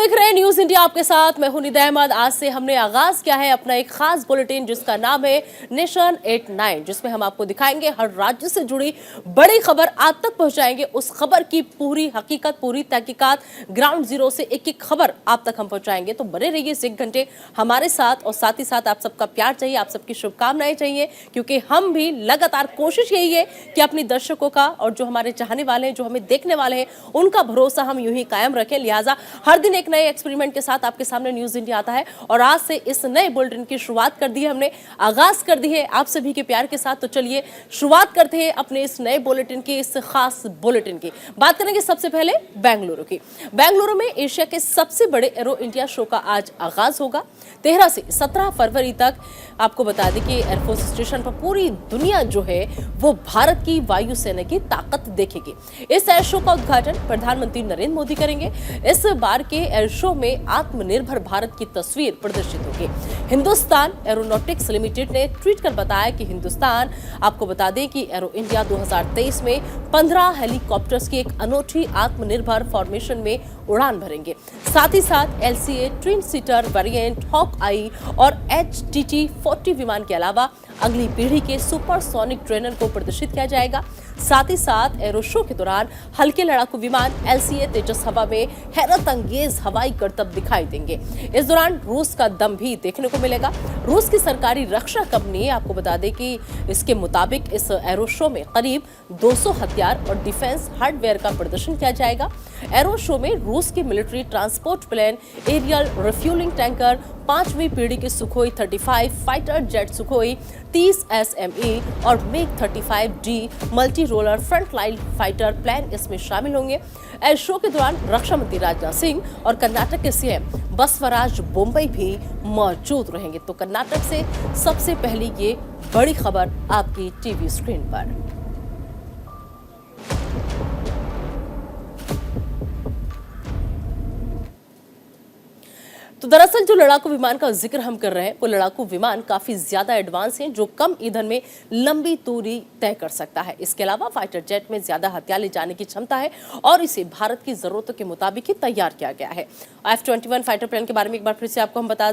देख रहे हैं न्यूज इंडिया आपके साथ। मैं हूं निदा अहमद। आज से हमने आगाज किया है अपना एक खास बुलेटिन जिसका नाम है नेशन 89, जिसमें हम आपको दिखाएंगे हर राज्य से जुड़ी बड़ी खबर आप तक पहुंचाएंगे। उस खबर की पूरी हकीकत, पूरी तहकीकात, ग्राउंड जीरो से एक एक खबर आप तक हम पहुंचाएंगे। तो बने रहिए इस 1 घंटे हमारे साथ, और साथ ही साथ आप सबका प्यार चाहिए, आप सबकी शुभकामनाएं चाहिए, क्योंकि हम भी लगातार कोशिश यही है कि अपनी दर्शकों का और जो हमारे चाहने वाले हैं, जो हमें देखने वाले हैं, उनका भरोसा हम यूं ही कायम रखें। लिहाजा हर दिन एक नए एक्सपेरिमेंट के साथ आपके सामने न्यूज इंडिया आता है, और आज से इस नए बुलेटिन की शुरुआत कर दी है हमने, आगाज कर दी है आप सभी के प्यार के साथ। तो चलिए शुरुआत करते हैं अपने इस नए बुलेटिन की, इस खास बुलेटिन की। बात करेंगे सबसे पहले बेंगलुरु की। बेंगलुरु में एशिया के सबसे बड़े एरो इंडिया शो का आज आगाज होगा। 13 से 17 फरवरी तक आपको बता दें कि एयरफोर्स स्टेशन पर पूरी दुनिया जो है वो भारत की वायुसेना की ताकत देखेगी। इस एयर शो का उद्घाटन प्रधानमंत्री नरेंद्र मोदी करेंगे। इस बार के एयर शो में आत्मनिर्भर भारत की तस्वीर प्रदर्शित होगी। हिंदुस्तान एरोनॉटिक्स लिमिटेड ने ट्वीट कर बताया कि हिंदुस्तान, आपको बता दें कि एरो इंडिया 2023 में 15 हेलीकॉप्टर्स की एक अनोखी आत्मनिर्भर फॉर्मेशन में उड़ान भरेंगे। साथ ही साथ LCA twin seater variant, Hawk i और HTT-40 विमान के अलावा अगली पीढ़ी के सुपरसोनिक ट्रेनर को प्रदर्शित किया जाएगा। साथ ही साथ एरो शो के दौरान हल्के लड़ाकू विमान LCA तेजस हवा में हैरत अंगेज हवाई करतब दिखाई देंगे। इस दौरान रूस का दम भी देखने को मिलेगा। रूस की सरकारी रक्षा कंपनी आपको बता दें कि इसके मुताबिक इस एरो शो में करीब 200 हथियार और डिफेंस हार्डवेयर का प्रदर्शन किया जाएगा। एरो शो में रूस के military transport plane, aerial refuelling tanker, 5वीं पीढ़ी के Sukhoi 35 fighter jet, Sukhoi 30 SME और MiG 35D multi roller frontline fighter plane इसमें शामिल होंगे। एयर शो के दौरान रक्षा मंत्री राजनाथ सिंह और कर्नाटक के CM बसवराज बोम्मई भी मौजूद रहेंगे। तो कर्नाटक से सबसे पहली ये बड़ी खबर आपकी टीवी स्क्रीन पर। तो दरअसल जो लड़ाकू विमान का जिक्र हम कर रहे हैं, वो लड़ाकू विमान काफी ज्यादा एडवांस हैं, जो कम ईंधन में लंबी दूरी तय कर सकता है। इसके अलावा फाइटर जेट में ज्यादा हथियार ले जाने की क्षमता है और इसे भारत की जरूरतों के मुताबिक ही तैयार किया गया है। F-21 फाइटर प्लेन के बारे में एक बार फिर से आपको हम बता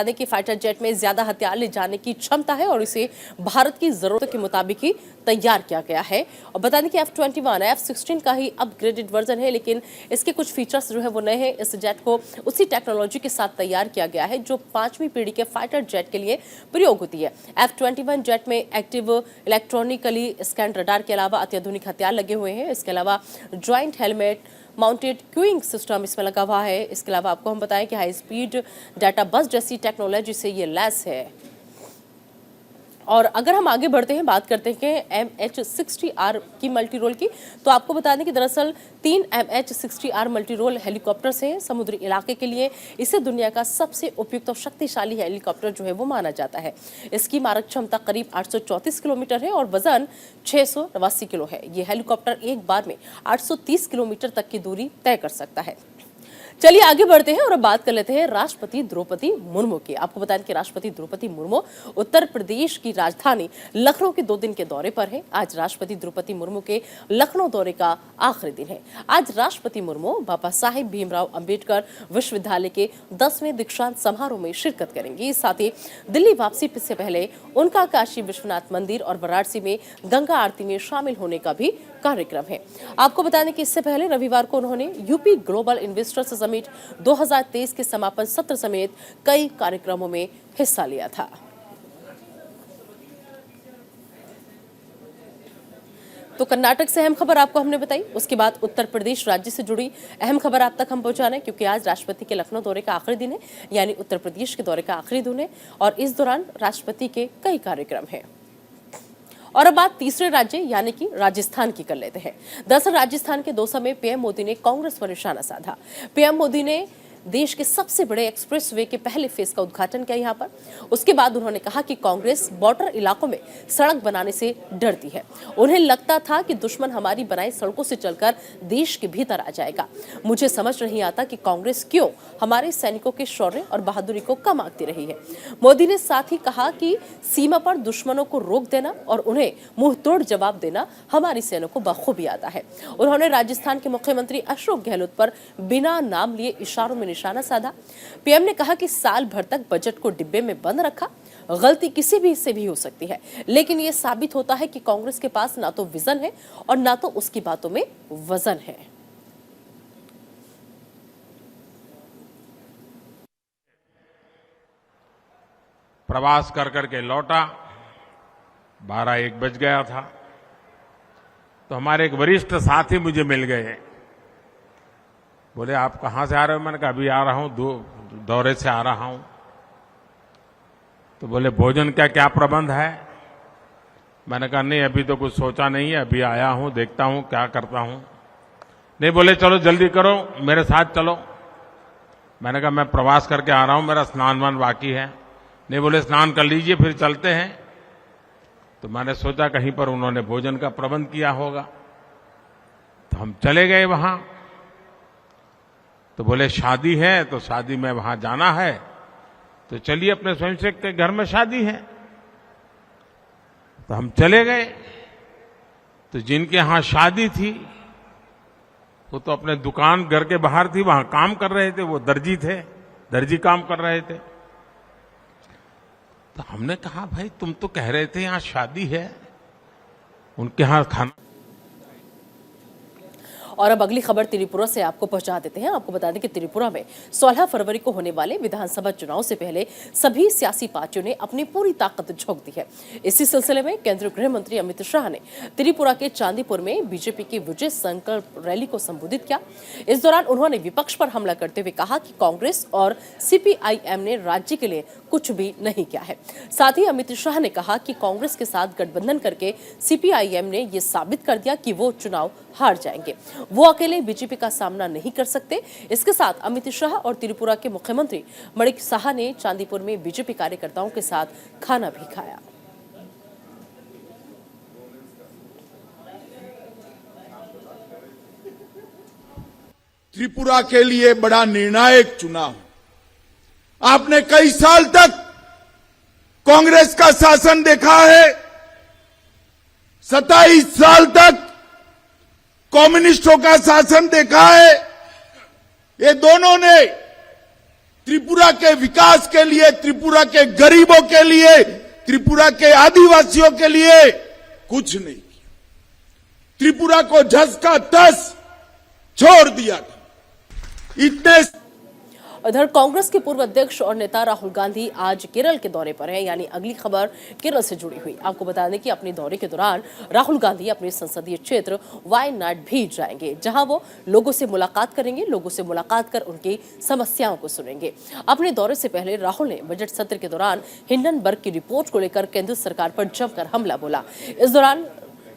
दें कि फाइटर जेट में ज्यादा हथियार ले जाने की क्षमता है और इसे भारत की जरूरतों के मुताबिक ही तैयार किया गया है। और बता दें कि F-21 F-16 का ही अपग्रेडेड वर्जन है, लेकिन इसके कुछ फीचर्स जो है वो नए हैं। इस जेट को उसी टेक्नोलॉजी के साथ तैयार किया गया है जो 5वीं पीढ़ी के फाइटर जेट के लिए प्रयोग होती है। F-21 जेट में एक्टिव इलेक्ट्रॉनिकली स्कैन रडार के अलावा अत्याधुनिक हथियार लगे हुए हैं। इसके अलावा joint helmet mounted queuing system इसमें लगा हुआ है। इसके अलावा आपको हम बताएं कि हाई स्पीड डाटा बस जैसी टेक्नोलॉजी से ये लैस है। और अगर हम आगे बढ़ते हैं, बात करते हैं MH-60R की मल्टी रोल की, तो आपको बता दें कि दरअसल 3 MH-60R मल्टी रोल हेलीकॉप्टर्स हैं समुद्री इलाके के लिए। इसे दुनिया का सबसे उपयुक्त और शक्तिशाली हेलीकॉप्टर जो है वो माना जाता है। इसकी मारक क्षमता करीब 834 किलोमीटर है और वजन 689 किलो है। ये हेलीकॉप्टर एक बार में 830 किलोमीटर तक की दूरी तय कर सकता है। चलिए आगे बढ़ते हैं और अब बात कर लेते हैं राष्ट्रपति द्रौपदी मुर्मू की। आपको बताएं कि राष्ट्रपति द्रौपदी मुर्मू उत्तर प्रदेश की राजधानी लखनऊ के 2 दिन के दौरे पर है। आज राष्ट्रपति द्रौपदी मुर्मू के लखनऊ दौरे का आखिरी दिन है। आज राष्ट्रपति मुर्मू बाबा साहेब भीमराव अंबेडकर विश्वविद्यालय के 10वें दीक्षांत समारोह में शिरकत करेंगी। साथ ही दिल्ली वापसी से पहले उनका काशी विश्वनाथ मंदिर और वाराणसी में गंगा आरती में शामिल होने का भी कार्यक्रम है। आपको बता दें कि इससे पहले रविवार को उन्होंने यूपी ग्लोबल इन्वेस्टर्स समिट 2023 के समापन सत्र समेत कई कार्यक्रमों में हिस्सा लिया था। तो कर्नाटक से अहम खबर आपको हमने बताई। उसके बाद उत्तर प्रदेश राज्य से जुड़ी अहम खबर आप तक हम पहुंचा रहे हैं, क्योंकि आज राष्ट्रपति के लखनऊ दौरे का आखिरी दिन है, यानी उत्तर प्रदेश के दौरे का आखिरी दिन है, और इस दौरान राष्ट्रपति के कई कार्यक्रम हैं। और अब बात तीसरे राज्य यानी कि राजस्थान की कर लेते हैं। दरअसल राजस्थान के दौसा में PM मोदी ने कांग्रेस पर निशाना साधा। PM मोदी ने देश के सबसे बड़े एक्सप्रेसवे के पहले फेज का उद्घाटन किया यहां पर। उसके बाद उन्होंने कहा कि कांग्रेस बॉर्डर इलाकों में सड़क बनाने से डरती है। उन्हें लगता था कि दुश्मन हमारी बनाई सड़कों से चलकर देश के भीतर आ जाएगा। मुझे समझ नहीं आता कि कांग्रेस क्यों हमारे सैनिकों के शौर्य और बहादुरी को कम आंकती रही है। मोदी ने साथ ही कहा कि सीमा पर दुश्मनों को रोक देना और उन्हें मुंह तोड़ जवाब देना हमारी सेना को बखूबी आता है। उन्होंने राजस्थान के मुख्यमंत्री अशोक गहलोत पर बिना नाम लिए इशारों में निशाना साधा। पीएम ने कहा कि साल भर तक बजट को डिब्बे में बंद रखा। गलती किसी भी से भी हो सकती है, लेकिन यह साबित होता है कि कांग्रेस के पास ना तो विजन है और ना तो उसकी बातों में वजन है। प्रवास कर करके लौटा, 12-1 बज गया था, तो हमारे एक वरिष्ठ साथी मुझे मिल गए। बोले आप कहाँ से आ रहे हो? मैंने कहा अभी आ रहा हूँ, दौरे से आ रहा हूँ। तो बोले भोजन का क्या प्रबंध है? मैंने कहा नहीं अभी तो कुछ सोचा नहीं है, अभी आया हूँ, देखता हूँ क्या करता हूँ। नहीं, बोले चलो जल्दी करो, मेरे साथ चलो। मैंने कहा मैं प्रवास करके आ रहा हूँ, मेरा स्नान वान बाकी है। नहीं, बोले स्नान कर लीजिए फिर चलते हैं। तो मैंने सोचा कहीं पर उन्होंने भोजन का प्रबंध किया होगा, तो हम चले गए वहां। तो बोले शादी है तो शादी में वहां जाना है, तो चलिए अपने स्वयंसेवक के घर में शादी है। तो हम चले गए। तो जिनके यहां शादी थी वो तो अपने दुकान घर के बाहर थी, वहां काम कर रहे थे, वो दर्जी थे, दर्जी काम कर रहे थे। तो हमने कहा भाई तुम तो कह रहे थे यहां शादी है, उनके यहां खाना। और अब अगली खबर त्रिपुरा से आपको पहुंचा देते हैं। आपको बता दें कि त्रिपुरा में 16 फरवरी को होने वाले विधानसभा चुनाव से पहले सभी सियासी पार्टियों ने अपनी पूरी ताकत झोंक दी है। इसी सिलसिले में केंद्रीय गृह मंत्री अमित शाह ने त्रिपुरा के चांदीपुर में बीजेपी की विजय संकल्प रैली को संबोधित किया। इस दौरान उन्होंने विपक्ष पर हमला करते हुए कहा कि कांग्रेस और सीपीआईएम ने राज्य के लिए कुछ भी नहीं किया है। साथ ही अमित शाह ने कहा कि कांग्रेस के साथ गठबंधन करके सीपीआईएम ने यह साबित कर दिया कि वो चुनाव हार जाएंगे, वो अकेले बीजेपी का सामना नहीं कर सकते। इसके साथ अमित शाह और त्रिपुरा के मुख्यमंत्री मणिक साहा ने चांदीपुर में बीजेपी कार्यकर्ताओं के साथ खाना भी खाया। त्रिपुरा के लिए बड़ा निर्णायक चुनाव। आपने कई साल तक कांग्रेस का शासन देखा है, 27 साल तक कम्युनिस्टों का शासन देखा है। ये दोनों ने त्रिपुरा के विकास के लिए, त्रिपुरा के गरीबों के लिए, त्रिपुरा के आदिवासियों के लिए कुछ नहीं किया। त्रिपुरा को झस का तस छोड़ दिया था। इतने उधर कांग्रेस के पूर्व अध्यक्ष और नेता राहुल गांधी आज केरल के दौरे पर हैं, यानी अगली खबर केरल से जुड़ी हुई। आपको बता दें कि अपने दौरे के दौरान राहुल गांधी अपने संसदीय क्षेत्र वायनाड भी जाएंगे, जहां वो लोगों से मुलाकात करेंगे, लोगों से मुलाकात कर उनकी समस्याओं को सुनेंगे। अपने दौरे से पहले राहुल ने बजट सत्र के दौरान हिंडनबर्ग की रिपोर्ट को लेकर केंद्र सरकार पर जमकर हमला बोला। इस दौरान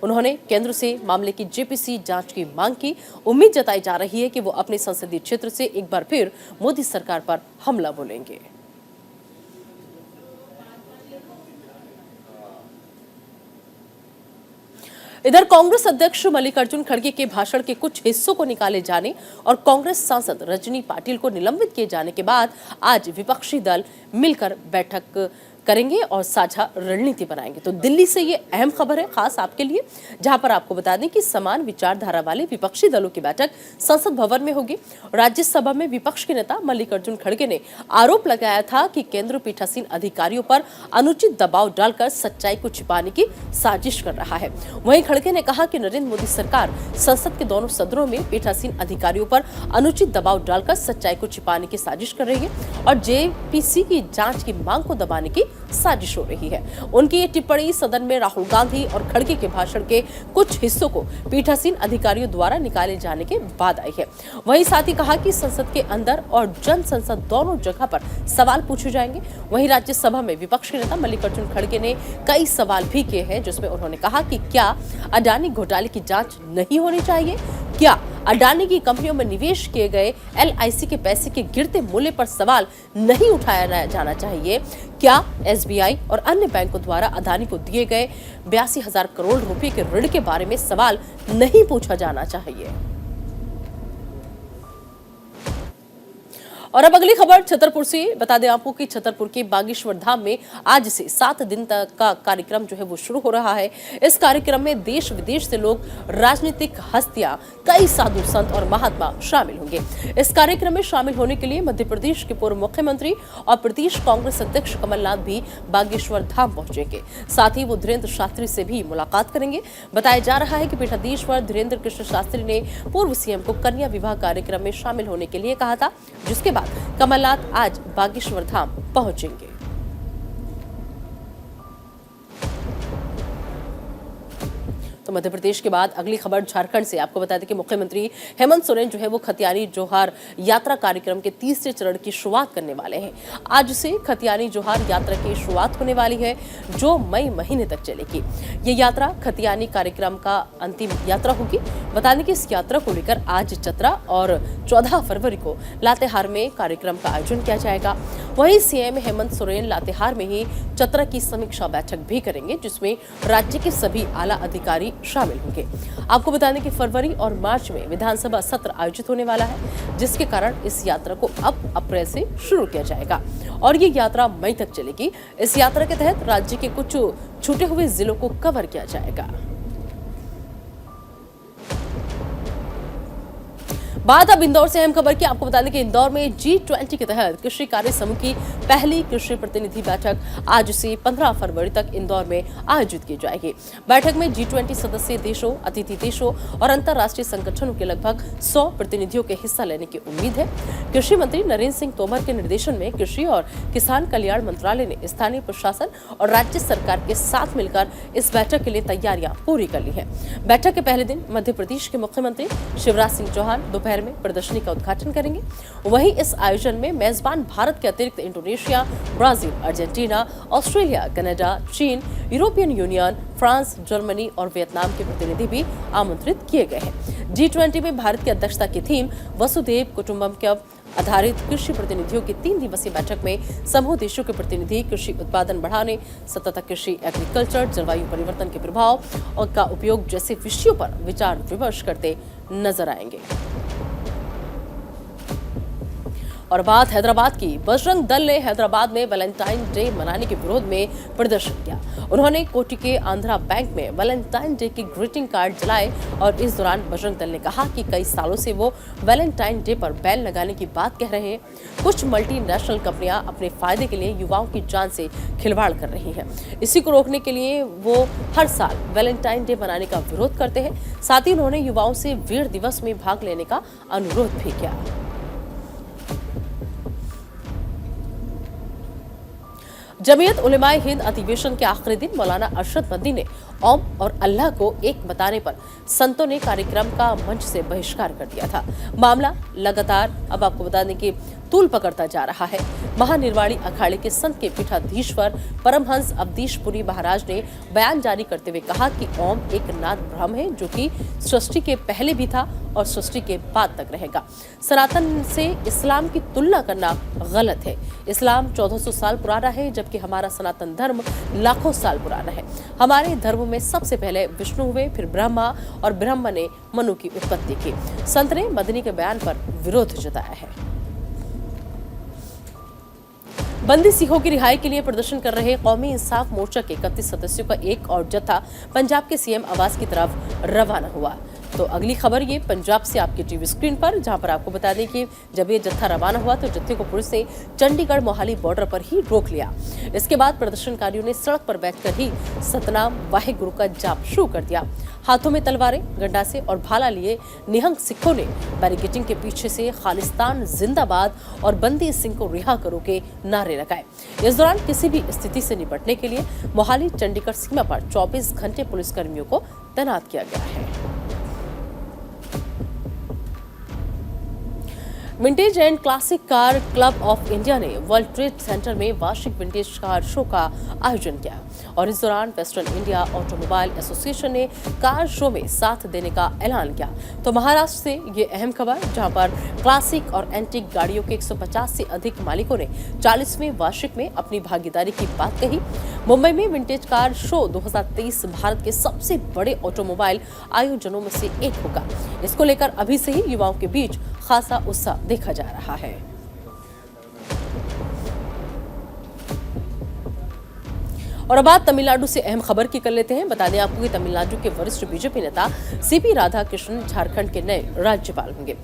उन्होंने केंद्र से मामले की जेपीसी जांच की मांग की। उम्मीद जताई जा रही है कि वो अपने संसदीय क्षेत्र से एक बार फिर मोदी सरकार पर हमला बोलेंगे। इधर कांग्रेस अध्यक्ष मल्लिकार्जुन खड़गे के भाषण के कुछ हिस्सों को निकाले जाने और कांग्रेस सांसद रजनी पाटिल को निलंबित किए जाने के बाद आज विपक्षी दल मिलकर बैठक करेंगे और साझा रणनीति बनाएंगे। तो दिल्ली से ये अहम खबर है खास आपके लिए, जहां पर आपको बता दें कि समान विचारधारा वाले विपक्षी दलों की बैठक संसद भवन में होगी। राज्यसभा में विपक्ष के नेता मल्लिकार्जुन खड़गे ने आरोप लगाया था कि केंद्र पीठासीन अधिकारियों पर अनुचित दबाव डालकर सच्चाई को छिपाने की साजिश कर रहा है। वहीं खड़गे ने कहा कि नरेंद्र मोदी सरकार संसद के दोनों सदनों में पीठासीन अधिकारियों पर अनुचित दबाव डालकर सच्चाई को छिपाने की साजिश कर रही है और जेपीसी की जांच की मांग को दबाने की साजिश हो रही है। उनकी ये टिप्पणी सदन में राहुल गांधी और खड़गे के भाषण के कुछ हिस्सों को पीठासीन अधिकारियों द्वारा निकाले जाने के बाद आई है। वहीं साथ ही कहा कि संसद के अंदर और जन संसद दोनों जगह पर सवाल पूछे जाएंगे। वहीं राज्यसभा में विपक्ष के नेता मल्लिकार्जुन खड़गे ने कई सवाल भी किए हैं, जिसमें उन्होंने कहा कि क्या अडानी घोटाले की जांच नहीं होनी चाहिए, क्या अडानी की कंपनियों में निवेश किए गए LIC के पैसे के गिरते मूल्य पर सवाल नहीं उठाया जाना चाहिए? क्या SBI और अन्य बैंकों द्वारा अडानी को दिए गए 82,000 करोड़ रुपए के ऋण के बारे में सवाल नहीं पूछा जाना चाहिए? और अब अगली खबर छतरपुर से। बता दें आपको कि छतरपुर के बागेश्वर धाम में आज से 7 दिन तक का कार्यक्रम जो है वो शुरू हो रहा है। इस कार्यक्रम में देश विदेश से लोग, राजनीतिक हस्तियां, कई साधु संत और महात्मा शामिल होंगे। इस कार्यक्रम में शामिल होने के लिए मध्य प्रदेश के पूर्व मुख्यमंत्री और प्रदेश कांग्रेस अध्यक्ष कमलनाथ भी बागेश्वर धाम पहुंचेंगे। साथ ही वो धीरेन्द्र शास्त्री से भी मुलाकात करेंगे। बताया जा रहा है कि पीठाधीश्वर धीरेन्द्र कृष्ण शास्त्री ने पूर्व सीएम को कन्या विवाह कार्यक्रम में शामिल होने के लिए कहा था, जिसके बाद कमलनाथ आज बागेश्वर धाम पहुंचेंगे। तो मध्य प्रदेश के बाद अगली खबर झारखंड से। आपको बता दें कि मुख्यमंत्री हेमंत सोरेन जो है वो खतियानी जोहार यात्रा कार्यक्रम के तीसरे चरण की शुरुआत करने वाले हैं। आज से खतियानी जोहार यात्रा की शुरुआत होने वाली है, जो मई महीने तक चलेगी। ये यात्रा खतियानी कार्यक्रम का अंतिम यात्रा होगी। बता दें कि इस यात्रा को लेकर आज चतरा और 14 फरवरी को लातेहार में कार्यक्रम का आयोजन किया जाएगा। वहीं सीएम हेमंत सोरेन लातेहार में ही चतरा की समीक्षा बैठक भी करेंगे, जिसमें राज्य के सभी आला अधिकारी शामिल होंगे। आपको बता दें कि फरवरी और मार्च में विधानसभा सत्र आयोजित होने वाला है, जिसके कारण इस यात्रा को अब अप्रैल से शुरू किया जाएगा और ये यात्रा मई तक चलेगी। इस यात्रा के तहत राज्य के कुछ छूटे हुए जिलों को कवर किया जाएगा। बात अब इंदौर से अहम खबर की। आपको बता दें कि इंदौर में G20 के तहत कृषि कार्य समूह की पहली कृषि प्रतिनिधि बैठक आज से 15 फरवरी तक इंदौर में आयोजित की जाएगी। बैठक में G20 सदस्य देशों, अतिथि देशों और अंतर्राष्ट्रीय संगठनों के लगभग 100 प्रतिनिधियों के हिस्सा लेने की उम्मीद है। कृषि मंत्री नरेंद्र सिंह तोमर के निर्देशन में कृषि और किसान कल्याण मंत्रालय ने स्थानीय प्रशासन और राज्य सरकार के साथ मिलकर इस बैठक के लिए तैयारियां पूरी कर ली है। बैठक के पहले दिन मध्य प्रदेश के मुख्यमंत्री शिवराज सिंह चौहान दोपहर में प्रदर्शनी का उद्घाटन करेंगे। वहीं इस आयोजन में मेजबान भारत के अतिरिक्त Indonesia, Brazil, Argentina, Australia, Canada, चीन, यूरोपियन यूनियन, फ्रांस, जर्मनी और वियतनाम के प्रतिनिधि भी आमंत्रित किए गए हैं। G20 में भारत की अध्यक्षता की थीम वसुधैव कुटुंबकम आधारित कृषि प्रतिनिधियों की 3 दिवसीय बैठक में समूह देशों के प्रतिनिधि कृषि उत्पादन बढ़ाने, सतत कृषि, एग्रीकल्चर, जलवायु परिवर्तन के प्रभाव और का उपयोग जैसे विषयों पर विचार विमर्श करते नजर आएंगे। और बात हैदराबाद की। बजरंग दल ने हैदराबाद में वैलेंटाइन डे मनाने के विरोध में प्रदर्शन किया। उन्होंने कोटी के आंध्रा बैंक में वैलेंटाइन डे के ग्रीटिंग कार्ड जलाए और इस दौरान बजरंग दल ने कहा कि कई सालों से वो वैलेंटाइन डे पर बैन लगाने की बात कह रहे हैं। कुछ मल्टीनेशनल कंपनियां अपने फायदे के लिए युवाओं की जान से खिलवाड़ कर रही हैं। इसी को रोकने के लिए वो हर साल वैलेंटाइन डे मनाने का विरोध करते हैं। साथ ही उन्होंने युवाओं से वीर दिवस में भाग लेने का अनुरोध भी किया। जमीयत उलेमाए हिंद अधिवेशन के आखिरी दिन मौलाना अरशद मदनी ने ओम और अल्लाह को एक बताने पर संतों ने कार्यक्रम का मंच से बहिष्कार कर दिया था। मामला लगातार अब आपको बता दें कि तूल पकड़ता जा रहा है। महानिर्वाणी अखाड़े के संत के पीठाधीश्वर परमहंस अवधीशपुरी महाराज ने बयान जारी करते हुए कहा कि ओम एक नाद ब्रह्म है, जो कि सृष्टि के पहले भी था और सृष्टि के बाद तक रहेगा। सनातन से इस्लाम की तुलना करना गलत है। इस्लाम 1400 साल पुराना है, जबकि हमारा सनातन धर्म लाखों साल पुराना है। हमारे धर्म में सबसे पहले विष्णु हुए, फिर ब्रह्मा और ब्रह्म ने मनु की उत्पत्ति की। संत ने मदनी के बयान पर विरोध जताया है। बंदी सिखों की रिहाई के लिए प्रदर्शन कर रहे कौमी इंसाफ मोर्चा के 31 सदस्यों का एक और जत्था पंजाब के सीएम आवास की तरफ रवाना हुआ। तो अगली खबर ये पंजाब से आपके टीवी स्क्रीन पर, जहां पर आपको बता दें कि जब ये जत्था रवाना हुआ तो जत्थे को पुलिस ने चंडीगढ़ मोहाली बॉर्डर पर ही रोक लिया। इसके बाद प्रदर्शनकारियों ने सड़क पर बैठकर ही सतनाम वाहेगुरु का जाप शुरू कर दिया। हाथों में तलवारें, गंडासे और भाला लिए निहंग सिखों ने बैरिकेडिंग के पीछे से खालिस्तान जिंदाबाद और बंदी सिंह को रिहा करो के नारे लगाए। इस दौरान किसी भी स्थिति से निपटने के लिए मोहाली चंडीगढ़ सीमा पर 24 घंटे पुलिसकर्मियों को तैनात किया गया है। Vintage and classic car club of India ने वर्ल्ड ट्रेड सेंटर में वार्षिक विंटेज कार शो का आयोजन किया और इस दौरान वेस्टर्न इंडिया ऑटोमोबाइल एसोसिएशन ने कार शो में साथ देने का ऐलान किया। तो महाराष्ट्र से ये अहम खबर, जहां पर क्लासिक और एंटीक गाड़ियों के 150 से अधिक मालिकों ने 40वें वार्षिक में अपनी भागीदारी की बात कही। मुंबई में विंटेज कार शो 2023 भारत के सबसे बड़े ऑटोमोबाइल आयोजनों में से एक होगा। इसको लेकर अभी से ही युवाओं के बीच खासा उत्साह देखा जा रहा है। और अब बात तमिलनाडु से अहम खबर की कर लेते हैं। बता दें आपको कि तमिलनाडु के वरिष्ठ बीजेपी नेता सीपी राधाकृष्णन झारखंड के नए राज्यपाल होंगे।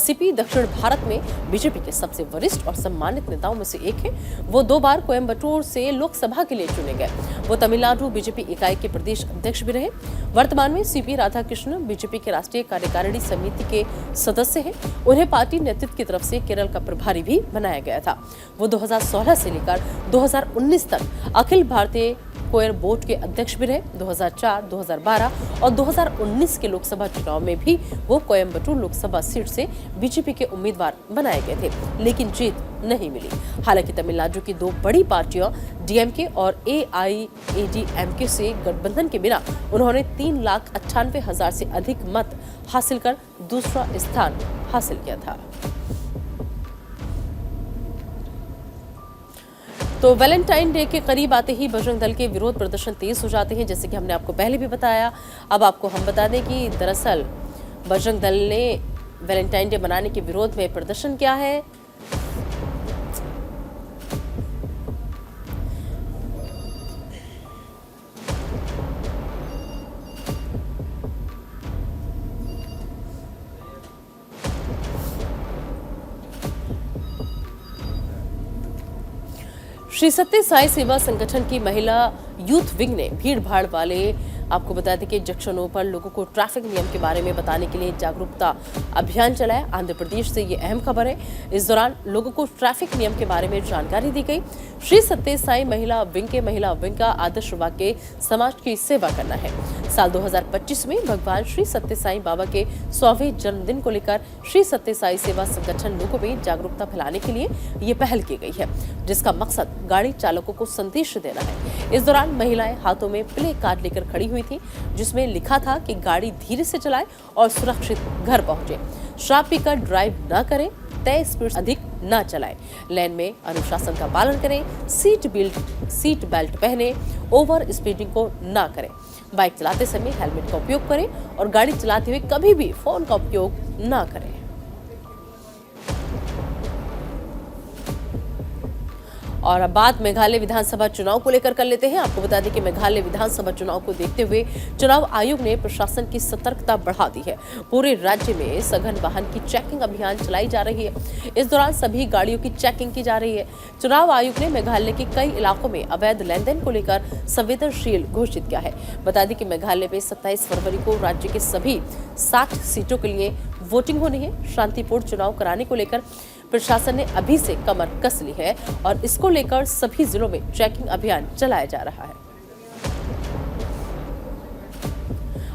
सीपी दक्षिण भारत में बीजेपी के सबसे वरिष्ठ और सम्मानित नेताओं में से एक हैं। वो 2 बार कोयम्बटूर से लोकसभा के लिए चुने गए। वो तमिलनाडु बीजेपी इकाई के प्रदेश अध्यक्ष भी रहे। वर्तमान में सीपी राधाकृष्णन बीजेपी के राष्ट्रीय कार्यकारिणी समिति के सदस्य हैं। उन्हें पार्टी नेतृत्व की तरफ से केरल का प्रभारी भी बनाया गया था। वो 2016 से लेकर 2019 तक अखिल भारतीय कोयर बोर्ड के अध्यक्ष भी रहे। 2004, 2012 और 2019 के लोकसभा चुनाव में भी वो कोयम्बटूर लोकसभा सीट से बीजेपी के उम्मीदवार बनाए गए थे, लेकिन जीत नहीं मिली। हालांकि तमिलनाडु की 2 बड़ी पार्टियों डीएमके और एआईएडीएमके से गठबंधन के बिना उन्होंने 3,98,000 से अधिक मत हासिल कर दूसरा स्थान हासिल किया था। तो वैलेंटाइन डे के करीब आते ही बजरंग दल के विरोध प्रदर्शन तेज हो जाते हैं, जैसे कि हमने आपको पहले भी बताया। अब आपको हम बता दें कि दरअसल बजरंग दल ने वैलेंटाइन डे मनाने के विरोध में प्रदर्शन किया है। श्री सत्य साई सेवा संगठन की महिला यूथ विंग ने भीड़ भाड़ वाले आपको बता दें कि जंक्शनों पर लोगों को ट्रैफिक नियम के बारे में बताने के लिए जागरूकता अभियान चलाया। आंध्र प्रदेश से ये अहम खबर है। इस दौरान लोगों को ट्रैफिक नियम के बारे में जानकारी दी गई। श्री सत्य साई महिला विंग का आदर्श वाक्य समाज की सेवा करना है। साल 2025 में भगवान श्री सत्य साई बाबा के 100वें जन्मदिन को लेकर श्री सत्य साई सेवा संगठन लोगों में जागरूकता फैलाने के लिए ये पहल की गई है, जिसका मकसद गाड़ी चालकों को संदेश देना है। इस दौरान महिलाएं हाथों में प्ले कार्ड लेकर खड़ी हुई थी, जिसमें लिखा था कि गाड़ी धीरे से चलाएं और सुरक्षित घर पहुंचे, शराब पीकर ड्राइव न करें, तय स्पीड से अधिक न चलाएं, लेन में अनुशासन का पालन करें, सीट बेल्ट पहने, ओवर स्पीडिंग को न करें, बाइक चलाते समय हेलमेट का उपयोग करें और गाड़ी चलाते हुए कभी भी फोन का उपयोग न करें। और अब बात मेघालय विधानसभा चुनाव को लेकर कर लेते हैं। आपको बता दें कि मेघालय विधानसभा चुनाव को देखते हुए चुनाव आयोग ने प्रशासन की सतर्कता बढ़ा दी है। पूरे राज्य में सघन वाहन की चेकिंग अभियान चलाई जा रही है। इस दौरान सभी गाड़ियों की चेकिंग की जा रही है। चुनाव आयोग ने मेघालय के कई इलाकों में अवैध लेन देन को लेकर संवेदनशील घोषित किया है। बता दें कि मेघालय में 27 फरवरी को राज्य के सभी 60 सीटों के लिए वोटिंग होनी है। शांतिपूर्ण चुनाव कराने को लेकर प्रशासन ने अभी से कमर कस ली है और इसको लेकर सभी जिलों में चेकिंग अभियान चलाया जा रहा है।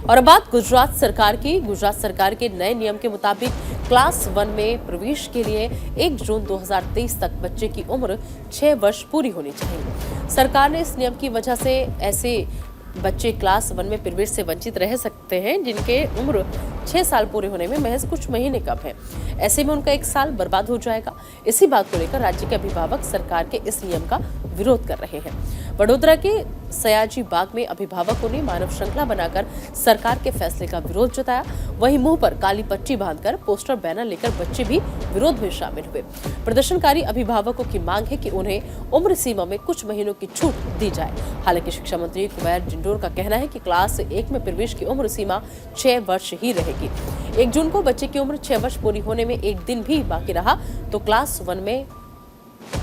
और अब बात गुजरात सरकार की। गुजरात सरकार के नए नियम के मुताबिक क्लास 1 में प्रवेश के लिए 1 जून 2023 तक बच्चे की उम्र 6 वर्ष पूरी होनी चाहिए। सरकार ने इस नियम की वजह से ऐसे बच्चे क्लास 1 में प्रवेश से वंचित रह सकते हैं जिनके उम्र 6 साल पूरे होने में महज कुछ महीने कम है। ऐसे में उनका 1 साल बर्बाद हो जाएगा। इसी बात को लेकर राज्य के अभिभावक सरकार के इस नियम का विरोध कर रहे हैं। वडोदरा के सयाजी बाग में अभिभावकों ने मानव श्रृंखला बनाकर सरकार के फैसले का विरोध जताया। वहीं मुंह पर काली पट्टी बांधकर पोस्टर बैनर लेकर बच्चे भी विरोध में शामिल हुए। प्रदर्शनकारी अभिभावकों की मांग है कि उन्हें उम्र सीमा में कुछ महीनों की छूट दी जाए। हालांकि शिक्षा मंत्री कुबेर जिंडोर का कहना है कि क्लास 1 में प्रवेश की उम्र सीमा 6 वर्ष ही रहेगी। 1 जून को बच्चे की उम्र 6 वर्ष पूरी होने में 1 दिन भी बाकी रहा तो क्लास 1 में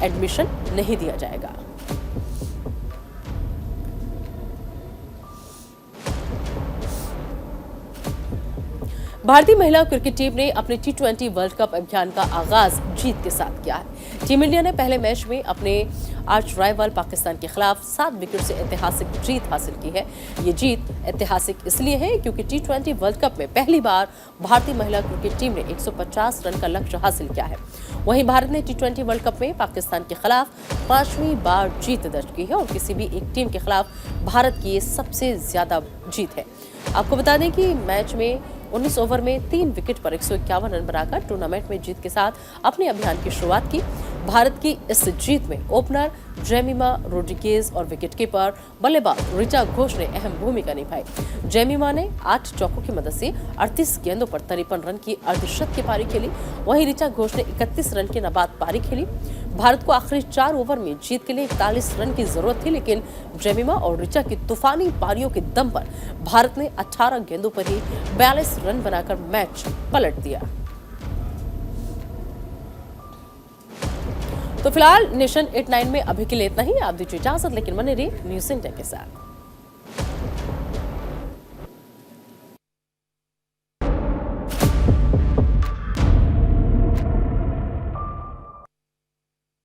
एडमिशन नहीं दिया जाएगा। भारतीय महिला क्रिकेट टीम ने अपने T20 वर्ल्ड कप अभियान का आगाज जीत के साथ किया है। टीम इंडिया ने पहले मैच में अपने आर्च राइवल पाकिस्तान के खिलाफ 7 विकेट से ऐतिहासिक जीत हासिल की है। ये जीत ऐतिहासिक इसलिए है क्योंकि T20 वर्ल्ड कप में पहली बार भारतीय महिला क्रिकेट टीम ने 150 रन का लक्ष्य हासिल किया है। वहीं भारत ने T20 वर्ल्ड कप में पाकिस्तान के खिलाफ 5वीं बार जीत दर्ज की है और किसी भी एक टीम के खिलाफ भारत की ये सबसे ज्यादा जीत है। आपको बता दें कि मैच में 19 ओवर में 3 विकेट पर 151 रन बनाकर टूर्नामेंट में जीत के साथ अपने अभियान की शुरुआत की। भारत की इस जीत में ओपनर जेमिमा रोड्रिगेज और विकेटकीपर बल्लेबाज ऋचा घोष ने अहम भूमिका निभाई। जेमिमा ने 8 चौकों की मदद से 38 गेंदों पर 53 रन की अर्धशतक की पारी खेली। वहीं ऋचा घोष ने 31 रन की नाबाद पारी खेली। भारत को आखिरी 4 ओवर में जीत के लिए 41 रन की जरूरत थी, लेकिन जेमिमा और ऋचा की तूफानी पारियों के दम पर भारत ने 18 गेंदों पर ही 42 रन बनाकर मैच पलट दिया। तो फिलहाल नेशन 8-9 में अभी के लिए इतना ही। आप दीजिए इजाजत, लेकिन बने रहिए न्यूज़ इंडिया के साथ।